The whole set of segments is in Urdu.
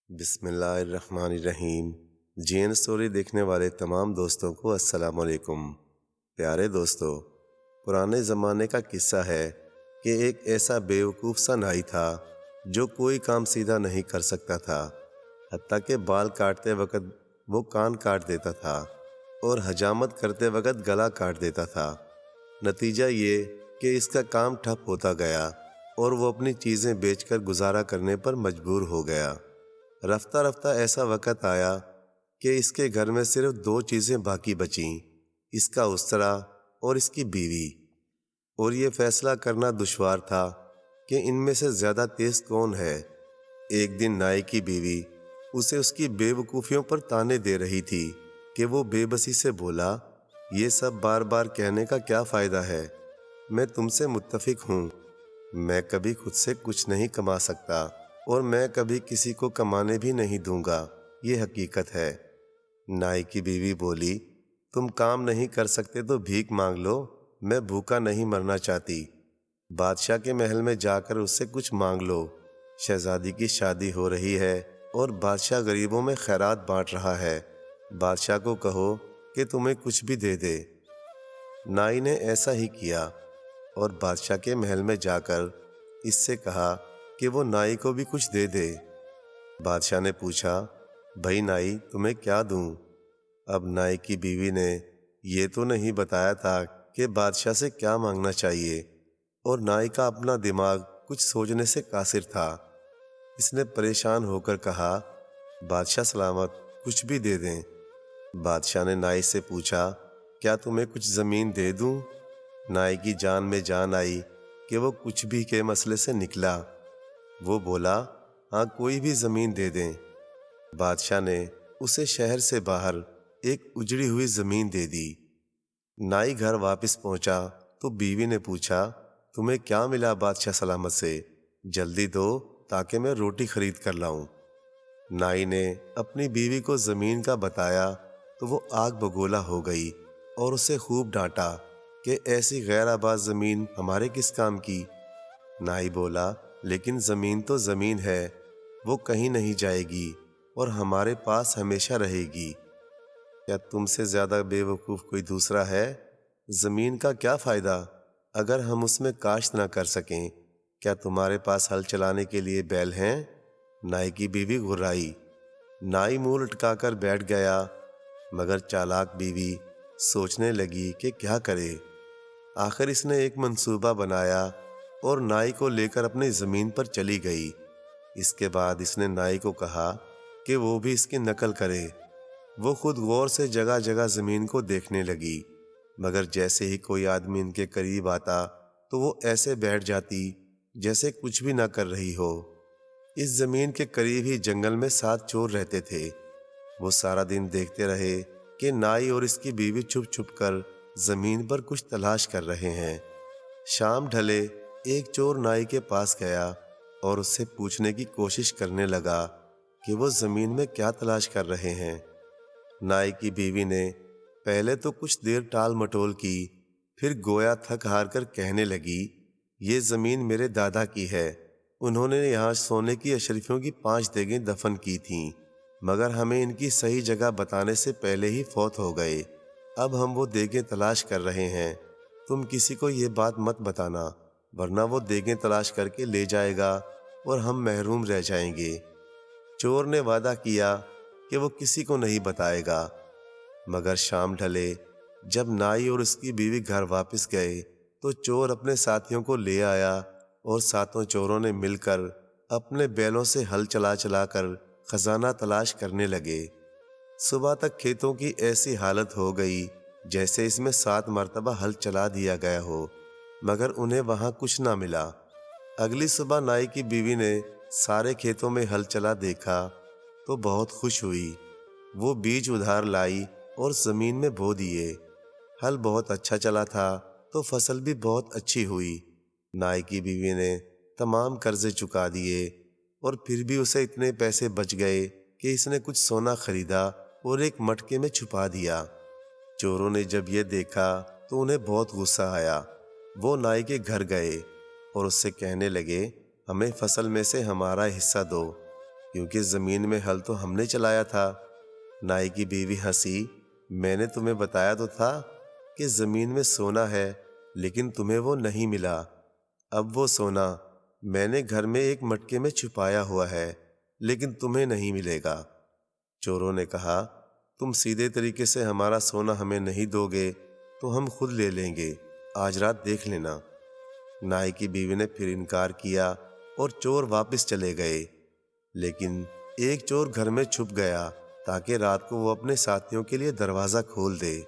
بسم اللہ الرحمن الرحیم۔ جی این اسٹوری دیکھنے والے تمام دوستوں کو السلام علیکم۔ پیارے دوستو، پرانے زمانے کا قصہ ہے کہ ایک ایسا بیوقوف سا نائی تھا جو کوئی کام سیدھا نہیں کر سکتا تھا، حتیٰ کہ بال کاٹتے وقت وہ کان کاٹ دیتا تھا اور حجامت کرتے وقت گلا کاٹ دیتا تھا۔ نتیجہ یہ کہ اس کا کام ٹھپ ہوتا گیا اور وہ اپنی چیزیں بیچ کر گزارا کرنے پر مجبور ہو گیا۔ رفتہ رفتہ ایسا وقت آیا کہ اس کے گھر میں صرف دو چیزیں باقی بچیں، اس کا استرا اور اس کی بیوی، اور یہ فیصلہ کرنا دشوار تھا کہ ان میں سے زیادہ تیز کون ہے۔ ایک دن نائی کی بیوی اسے اس کی بے وقوفیوں پر طعنے دے رہی تھی کہ وہ بے بسی سے بولا، یہ سب بار بار کہنے کا کیا فائدہ ہے؟ میں تم سے متفق ہوں، میں کبھی خود سے کچھ نہیں کما سکتا اور میں کبھی کسی کو کمانے بھی نہیں دوں گا، یہ حقیقت ہے۔ نائی کی بیوی بولی، تم کام نہیں کر سکتے تو بھیک مانگ لو، میں بھوکا نہیں مرنا چاہتی۔ بادشاہ کے محل میں جا کر اس سے کچھ مانگ لو، شہزادی کی شادی ہو رہی ہے اور بادشاہ غریبوں میں خیرات بانٹ رہا ہے، بادشاہ کو کہو کہ تمہیں کچھ بھی دے دے۔ نائی نے ایسا ہی کیا اور بادشاہ کے محل میں جا کر اس سے کہا کہ وہ نائی کو بھی کچھ دے دے۔ بادشاہ نے پوچھا، بھائی نائی تمہیں کیا دوں؟ اب نائی کی بیوی نے یہ تو نہیں بتایا تھا کہ بادشاہ سے کیا مانگنا چاہیے، اور نائی کا اپنا دماغ کچھ سوچنے سے قاصر تھا۔ اس نے پریشان ہو کر کہا، بادشاہ سلامت، کچھ بھی دے دیں۔ بادشاہ نے نائی سے پوچھا، کیا تمہیں کچھ زمین دے دوں؟ نائی کی جان میں جان آئی کہ وہ کچھ بھی کے مسئلے سے نکلا۔ وہ بولا، ہاں کوئی بھی زمین دے دیں۔ بادشاہ نے اسے شہر سے باہر ایک اجڑی ہوئی زمین دے دی۔ نائی گھر واپس پہنچا تو بیوی نے پوچھا، تمہیں کیا ملا بادشاہ سلامت سے؟ جلدی دو تاکہ میں روٹی خرید کر لاؤں۔ نائی نے اپنی بیوی کو زمین کا بتایا تو وہ آگ بگولا ہو گئی اور اسے خوب ڈانٹا کہ ایسی غیر آباد زمین ہمارے کس کام کی؟ نائی بولا، لیکن زمین تو زمین ہے، وہ کہیں نہیں جائے گی اور ہمارے پاس ہمیشہ رہے گی۔ کیا تم سے زیادہ بے وقوف کوئی دوسرا ہے؟ زمین کا کیا فائدہ اگر ہم اس میں کاشت نہ کر سکیں؟ کیا تمہارے پاس ہل چلانے کے لیے بیل ہیں؟ نائی کی بیوی گھرائی۔ نائی منہ لٹکا کر بیٹھ گیا، مگر چالاک بیوی سوچنے لگی کہ کیا کرے۔ آخر اس نے ایک منصوبہ بنایا اور نائی کو لے کر اپنی زمین پر چلی گئی۔ اس کے بعد اس نے نائی کو کہا کہ وہ بھی اس کی نقل کرے۔ وہ خود غور سے جگہ جگہ زمین کو دیکھنے لگی، مگر جیسے ہی کوئی آدمی ان کے قریب آتا تو وہ ایسے بیٹھ جاتی جیسے کچھ بھی نہ کر رہی ہو۔ اس زمین کے قریب ہی جنگل میں 7 چور رہتے تھے۔ وہ سارا دن دیکھتے رہے کہ نائی اور اس کی بیوی چھپ چھپ کر زمین پر کچھ تلاش کر رہے ہیں۔ شام ڈھلے ایک چور نائی کے پاس گیا اور اس سے پوچھنے کی کوشش کرنے لگا کہ وہ زمین میں کیا تلاش کر رہے ہیں۔ نائی کی بیوی نے پہلے تو کچھ دیر ٹال مٹول کی، پھر گویا تھک ہار کر کہنے لگی، یہ زمین میرے دادا کی ہے، انہوں نے یہاں سونے کی اشرفیوں کی 5 دیگیں دفن کی تھیں، مگر ہمیں ان کی صحیح جگہ بتانے سے پہلے ہی فوت ہو گئے۔ اب ہم وہ دیگیں تلاش کر رہے ہیں، تم کسی کو یہ بات مت بتانا، ورنہ وہ دیگیں تلاش کر کے لے جائے گا اور ہم محروم رہ جائیں گے۔ چور نے وعدہ کیا کہ وہ کسی کو نہیں بتائے گا، مگر شام ڈھلے جب نائی اور اس کی بیوی گھر واپس گئے تو چور اپنے ساتھیوں کو لے آیا اور 7 چوروں نے مل کر اپنے بیلوں سے ہل چلا چلا کر خزانہ تلاش کرنے لگے۔ صبح تک کھیتوں کی ایسی حالت ہو گئی جیسے اس میں 7 مرتبہ ہل چلا دیا گیا ہو، مگر انہیں وہاں کچھ نہ ملا۔ اگلی صبح نائی کی بیوی نے سارے کھیتوں میں ہل چلا دیکھا تو بہت خوش ہوئی۔ وہ بیج ادھار لائی اور زمین میں بو دیے۔ ہل بہت اچھا چلا تھا تو فصل بھی بہت اچھی ہوئی۔ نائی کی بیوی نے تمام قرضے چکا دیے اور پھر بھی اسے اتنے پیسے بچ گئے کہ اس نے کچھ سونا خریدا اور ایک مٹکے میں چھپا دیا۔ چوروں نے جب یہ دیکھا تو انہیں بہت غصہ آیا۔ وہ نائی کے گھر گئے اور اس سے کہنے لگے، ہمیں فصل میں سے ہمارا حصہ دو۔ کیونکہ زمین میں ہل تو ہم نے چلایا تھا۔ نائی کی بیوی ہنسی، میں نے تمہیں بتایا تو تھا کہ زمین میں سونا ہے، لیکن تمہیں وہ نہیں ملا۔ اب وہ سونا میں نے گھر میں ایک مٹکے میں چھپایا ہوا ہے، لیکن تمہیں نہیں ملے گا۔ چوروں نے کہا، تم سیدھے طریقے سے ہمارا سونا ہمیں نہیں دو گے تو ہم خود لے لیں گے، آج رات دیکھ لینا۔ نائی کی بیوی نے پھر انکار کیا اور چور واپس چلے گئے، لیکن ایک چور گھر میں چھپ گیا تاکہ رات کو وہ اپنے ساتھیوں کے لیے دروازہ کھول دے۔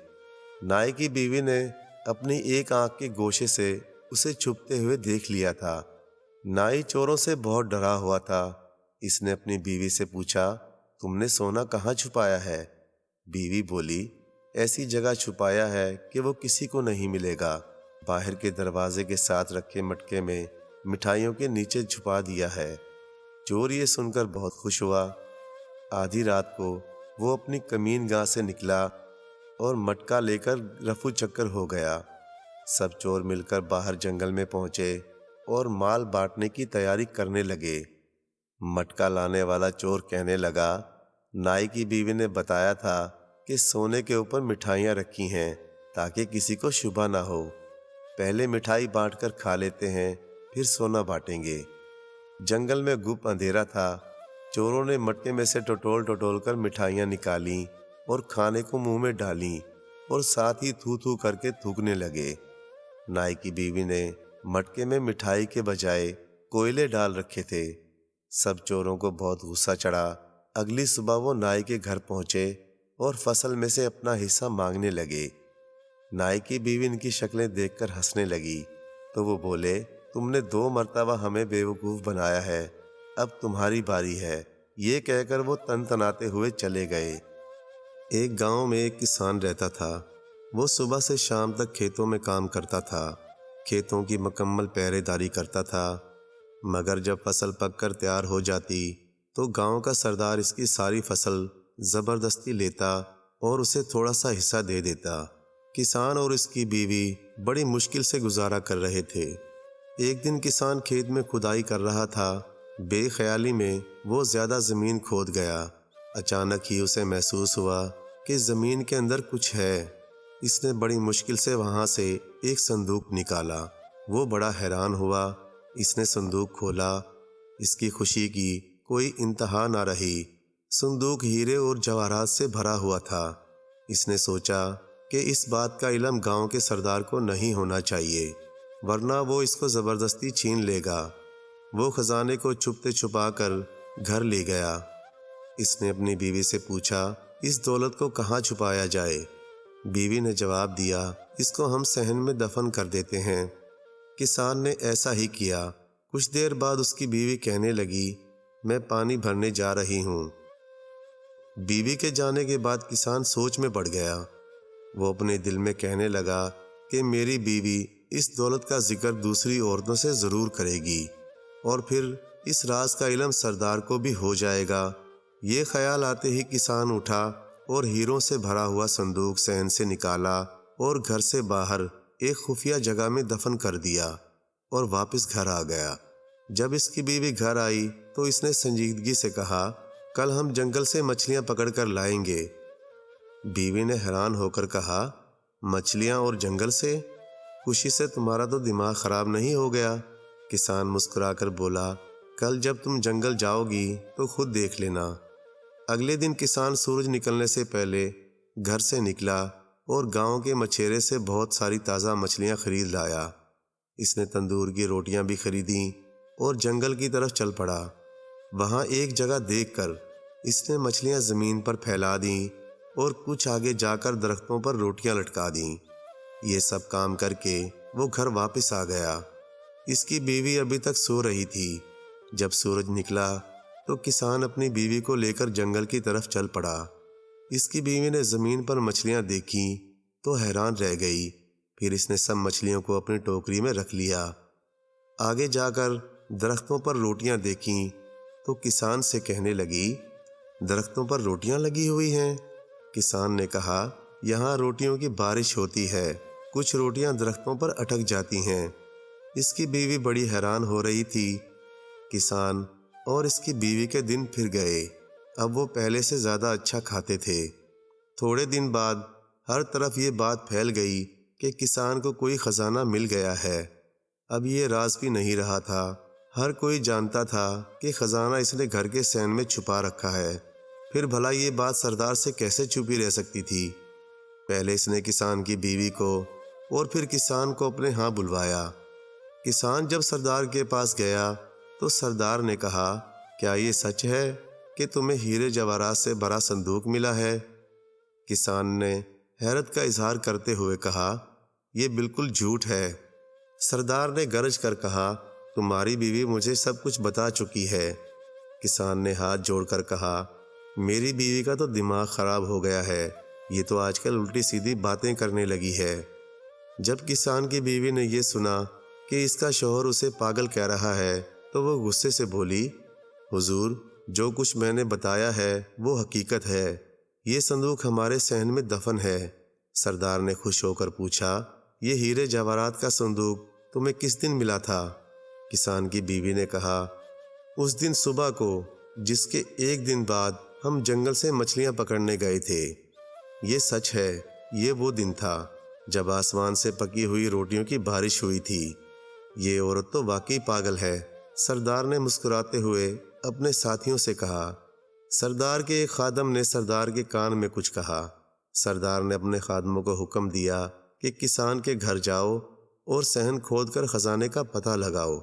نائی کی بیوی نے اپنی ایک آنکھ کے گوشے سے اسے چھپتے ہوئے دیکھ لیا تھا۔ نائی چوروں سے بہت ڈرا ہوا تھا۔ اس نے اپنی بیوی سے پوچھا، تم نے سونا کہاں چھپایا ہے؟ بیوی بولی، ایسی جگہ چھپایا ہے کہ وہ کسی کو نہیں ملے گا۔ باہر کے دروازے کے ساتھ رکھے مٹکے میں مٹھائیوں کے نیچے چھپا دیا ہے۔ چور یہ سن کر بہت خوش ہوا۔ آدھی رات کو وہ اپنی کمین گاہ سے نکلا اور مٹکا لے کر رفو چکر ہو گیا۔ سب چور مل کر باہر جنگل میں پہنچے اور مال بانٹنے کی تیاری کرنے لگے۔ مٹکا لانے والا چور کہنے لگا، نائی کی بیوی نے بتایا تھا کہ سونے کے اوپر مٹھائیاں رکھی ہیں تاکہ کسی کو شبہ نہ ہو۔ پہلے مٹھائی بانٹ کر کھا لیتے ہیں، پھر سونا بانٹیں گے۔ جنگل میں گپ اندھیرا تھا۔ چوروں نے مٹکے میں سے ٹٹول ٹٹول کر مٹھائیاں نکالیں اور کھانے کو منہ میں ڈالیں اور ساتھ ہی تھو تھو کر کے تھوکنے لگے۔ نائی کی بیوی نے مٹکے میں مٹھائی کے بجائے کوئلے ڈال رکھے تھے۔ سب چوروں کو بہت غصہ چڑھا۔ اگلی صبح وہ نائی کے گھر پہنچے اور فصل میں سے اپنا حصہ مانگنے لگے۔ نائی کی بیوی ان کی شکلیں دیکھ کر ہنسنے لگی تو وہ بولے، تم نے 2 مرتبہ ہمیں بیوقوف بنایا ہے، اب تمہاری باری ہے۔ یہ کہہ کر وہ تن تناتے ہوئے چلے گئے۔ ایک گاؤں میں ایک کسان رہتا تھا۔ وہ صبح سے شام تک کھیتوں میں کام کرتا تھا، کھیتوں کی مکمل پہرے داری کرتا تھا، مگر جب فصل پک کر تیار ہو جاتی تو گاؤں کا سردار اس کی ساری فصل زبردستی لیتا اور اسے تھوڑا سا حصہ دے دیتا۔ کسان اور اس کی بیوی بڑی مشکل سے گزارا کر رہے تھے۔ ایک دن کسان کھیت میں کھدائی کر رہا تھا۔ بے خیالی میں وہ زیادہ زمین کھود گیا۔ اچانک ہی اسے محسوس ہوا کہ زمین کے اندر کچھ ہے۔ اس نے بڑی مشکل سے وہاں سے ایک صندوق نکالا۔ وہ بڑا حیران ہوا۔ اس نے صندوق کھولا۔ اس کی خوشی کی کوئی انتہا نہ رہی۔ صندوق ہیرے اور جواہرات سے بھرا ہوا تھا۔ اس نے سوچا کہ اس بات کا علم گاؤں کے سردار کو نہیں ہونا چاہیے، ورنہ وہ اس کو زبردستی چھین لے گا۔ وہ خزانے کو چھپتے چھپا کر گھر لے گیا۔ اس نے اپنی بیوی سے پوچھا، اس دولت کو کہاں چھپایا جائے؟ بیوی نے جواب دیا، اس کو ہم صحن میں دفن کر دیتے ہیں۔ کسان نے ایسا ہی کیا۔ کچھ دیر بعد اس کی بیوی کہنے لگی، میں پانی بھرنے جا رہی ہوں۔ بیوی کے جانے کے بعد کسان سوچ میں پڑ گیا۔ وہ اپنے دل میں کہنے لگا کہ میری بیوی اس دولت کا ذکر دوسری عورتوں سے ضرور کرے گی اور پھر اس راز کا علم سردار کو بھی ہو جائے گا۔ یہ خیال آتے ہی کسان اٹھا اور ہیروں سے بھرا ہوا صندوق صحن سے نکالا اور گھر سے باہر ایک خفیہ جگہ میں دفن کر دیا اور واپس گھر آ گیا۔ جب اس کی بیوی گھر آئی تو اس نے سنجیدگی سے کہا، کل ہم جنگل سے مچھلیاں پکڑ کر لائیں گے۔ بیوی نے حیران ہو کر کہا، مچھلیاں اور جنگل سے؟ خوشی سے تمہارا تو دماغ خراب نہیں ہو گیا؟ کسان مسکرا کر بولا، کل جب تم جنگل جاؤ گی تو خود دیکھ لینا۔ اگلے دن کسان سورج نکلنے سے پہلے گھر سے نکلا اور گاؤں کے مچھیرے سے بہت ساری تازہ مچھلیاں خرید لایا۔ اس نے تندور کی روٹیاں بھی خریدیں اور جنگل کی طرف چل پڑا۔ وہاں ایک جگہ دیکھ کر اس نے مچھلیاں زمین پر پھیلا دیں اور کچھ آگے جا کر درختوں پر روٹیاں لٹکا دیں۔ یہ سب کام کر کے وہ گھر واپس آ گیا۔ اس کی بیوی ابھی تک سو رہی تھی۔ جب سورج نکلا تو کسان اپنی بیوی کو لے کر جنگل کی طرف چل پڑا۔ اس کی بیوی نے زمین پر مچھلیاں دیکھیں تو حیران رہ گئی۔ پھر اس نے سب مچھلیوں کو اپنی ٹوکری میں رکھ لیا۔ آگے جا کر درختوں پر روٹیاں دیکھیں تو کسان سے کہنے لگی، درختوں پر روٹیاں لگی ہوئی ہیں؟ کسان نے کہا، یہاں روٹیوں کی بارش ہوتی ہے، کچھ روٹیاں درختوں پر اٹک جاتی ہیں۔ اس کی بیوی بڑی حیران ہو رہی تھی۔ کسان اور اس کی بیوی کے دن پھر گئے۔ اب وہ پہلے سے زیادہ اچھا کھاتے تھے۔ تھوڑے دن بعد ہر طرف یہ بات پھیل گئی کہ کسان کو کوئی خزانہ مل گیا ہے۔ اب یہ راز بھی نہیں رہا تھا، ہر کوئی جانتا تھا کہ خزانہ اس نے گھر کے صحن میں چھپا رکھا ہے۔ پھر بھلا یہ بات سردار سے کیسے چھپی رہ سکتی تھی؟ پہلے اس نے کسان کی بیوی کو اور پھر کسان کو اپنے ہاں بلوایا۔ کسان جب سردار کے پاس گیا تو سردار نے کہا، کیا یہ سچ ہے کہ تمہیں ہیرے جواہرات سے بھرا صندوق ملا ہے؟ کسان نے حیرت کا اظہار کرتے ہوئے کہا، یہ بالکل جھوٹ ہے۔ سردار نے گرج کر کہا، تمہاری بیوی مجھے سب کچھ بتا چکی ہے۔ کسان نے ہاتھ جوڑ کر کہا، میری بیوی کا تو دماغ خراب ہو گیا ہے، یہ تو آج کل الٹی سیدھی باتیں کرنے لگی ہے۔ جب کسان کی بیوی نے یہ سنا کہ اس کا شوہر اسے پاگل کہہ رہا ہے تو وہ غصے سے بولی، حضور، جو کچھ میں نے بتایا ہے وہ حقیقت ہے، یہ صندوق ہمارے صحن میں دفن ہے۔ سردار نے خوش ہو کر پوچھا، یہ ہیرے جواہرات کا صندوق تمہیں کس دن ملا تھا؟ کسان کی بیوی نے کہا، اس دن صبح کو، جس کے ایک دن بعد ہم جنگل سے مچھلیاں پکڑنے گئے تھے۔ یہ سچ ہے، یہ وہ دن تھا جب آسمان سے پکی ہوئی روٹیوں کی بارش ہوئی تھی۔ یہ عورت تو واقعی پاگل ہے، سردار نے مسکراتے ہوئے اپنے ساتھیوں سے کہا۔ سردار کے ایک خادم نے سردار کے کان میں کچھ کہا۔ سردار نے اپنے خادموں کو حکم دیا کہ کسان کے گھر جاؤ اور صحن کھود کر خزانے کا پتہ لگاؤ۔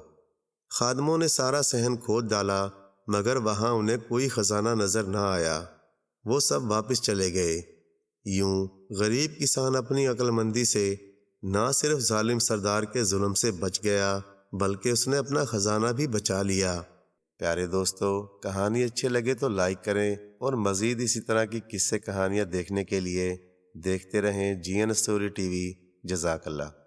خادموں نے سارا صحن کھود ڈالا مگر وہاں انہیں کوئی خزانہ نظر نہ آیا۔ وہ سب واپس چلے گئے۔ یوں غریب کسان اپنی عقل مندی سے نہ صرف ظالم سردار کے ظلم سے بچ گیا بلکہ اس نے اپنا خزانہ بھی بچا لیا۔ پیارے دوستو، کہانی اچھے لگے تو لائک کریں اور مزید اسی طرح کی قصے کہانیاں دیکھنے کے لیے دیکھتے رہیں جی این اسٹوری ٹی وی۔ جزاک اللہ۔